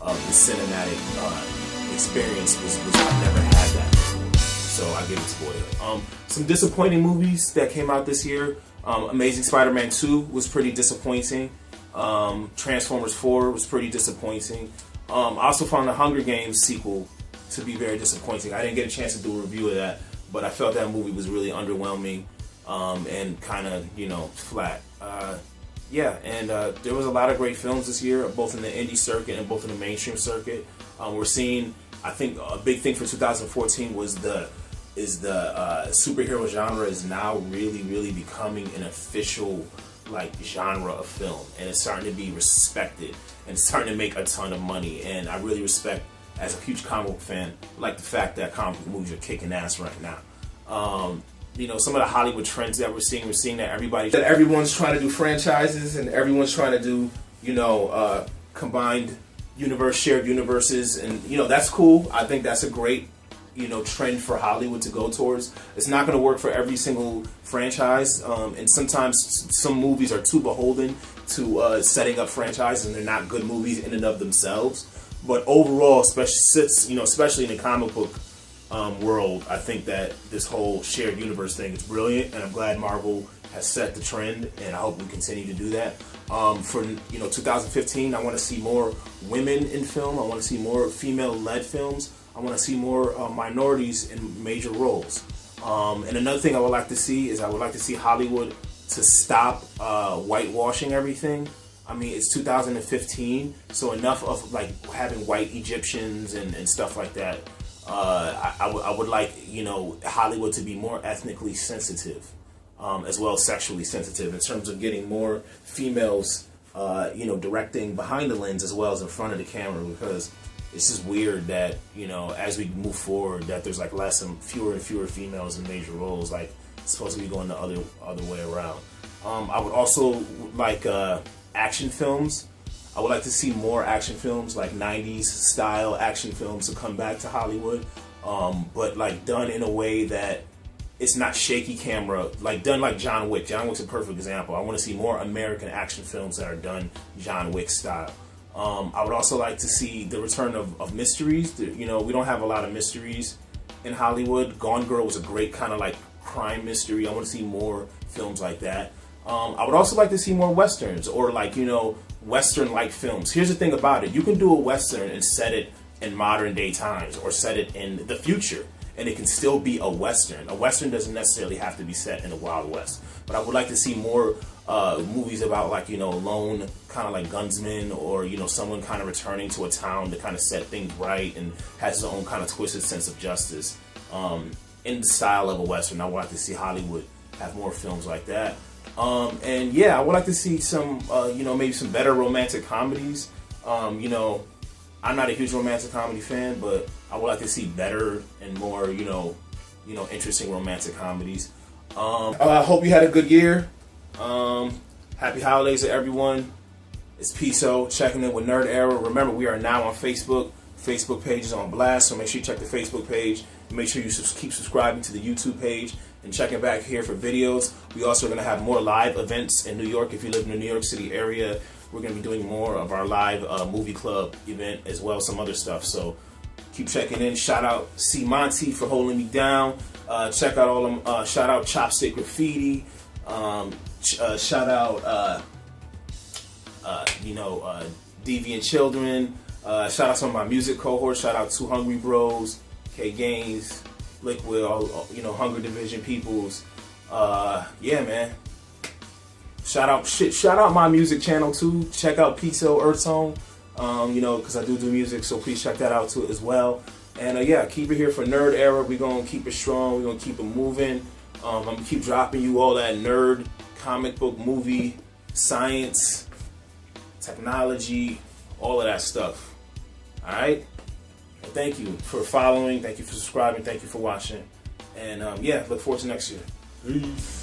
of the cinematic experience was I've never had that. So I give it to Boyhood. Some disappointing movies that came out this year. Amazing Spider-Man 2 was pretty disappointing. Transformers 4 was pretty disappointing. I also found the Hunger Games sequel to be very disappointing. I didn't get a chance to do a review of that, but I felt that movie was really underwhelming and kind of, flat. There was a lot of great films this year, both in the indie circuit and both in the mainstream circuit. We're seeing, I think, a big thing for 2014 was the superhero genre is now really becoming an official genre of film, and it's starting to be respected and it's starting to make a ton of money. And I really respect, as a huge comic book fan, the fact that comic book movies are kicking ass right now. Some of the Hollywood trends that we're seeing that everyone's trying to do franchises and everyone's trying to do combined universe, shared universes, and that's cool. I think that's a great trend for Hollywood to go towards. It's not going to work for every single franchise, and sometimes some movies are too beholden to setting up franchises, and they're not good movies in and of themselves. But overall, especially in the comic book world, I think that this whole shared universe thing is brilliant, and I'm glad Marvel has set the trend, and I hope we continue to do that. For 2015, I want to see more women in film. I want to see more female-led films. I want to see more minorities in major roles. And another thing I would like to see is Hollywood to stop whitewashing everything. I mean, it's 2015, so enough of having white Egyptians and stuff like that. I would like Hollywood to be more ethnically sensitive, as well as sexually sensitive, in terms of getting more females, directing behind the lens as well as in front of the camera, because it's just weird that as we move forward, that there's fewer and fewer females in major roles. It's supposed to be going the other way around. I would also like action films. I would like to see more action films, 90s style action films, to come back to Hollywood, but done in a way that it's not shaky camera, done like John Wick. John Wick's a perfect example. I want to see more American action films that are done John Wick style. I would also like to see the return of mysteries. We don't have a lot of mysteries in Hollywood. Gone Girl was a great kind of crime mystery. I want to see more films like that. I would also like to see more westerns, or western-like films. Here's the thing about it: you can do a western and set it in modern day times, or set it in the future, and it can still be a western. A western doesn't necessarily have to be set in the Wild West. But I would like to see more movies about lone kind of gunsmen, or someone kind of returning to a town to kind of set things right and has his own kind of twisted sense of justice in the style of a western. I would like to see Hollywood have more films like that. I would like to see some maybe some better romantic comedies. I'm not a huge romantic comedy fan, but I would like to see better and more interesting romantic comedies. I hope you had a good year. Happy holidays to everyone. It's P.SO checking in with Nerd Era. Remember, we are now on Facebook. Facebook page is on blast, so make sure you check the Facebook page. Make sure you keep subscribing to the YouTube page and checking back here for videos. We also are going to have more live events in New York. If you live in the New York City area, we're going to be doing more of our live movie club event, as well as some other stuff. So keep checking in. Shout out C. Monty for holding me down. Check out all them. Shout out Chopstick Graffiti. Shout out Deviant Children. Shout out some of my music cohorts. Shout out Two Hungry Bros, K Gaines, Liquid, Hunger Division peoples. Man. Shout out my music channel too. Check out P.SO Earth Tone. Because I do music, so please check that out too as well. And keep it here for Nerd Era. We're gonna keep it strong. We're gonna keep it moving. I'm gonna keep dropping you all that nerd, comic book, movie, science, technology, all of that stuff. All right. Well, thank you for following. Thank you for subscribing. Thank you for watching. And look forward to next year. Peace.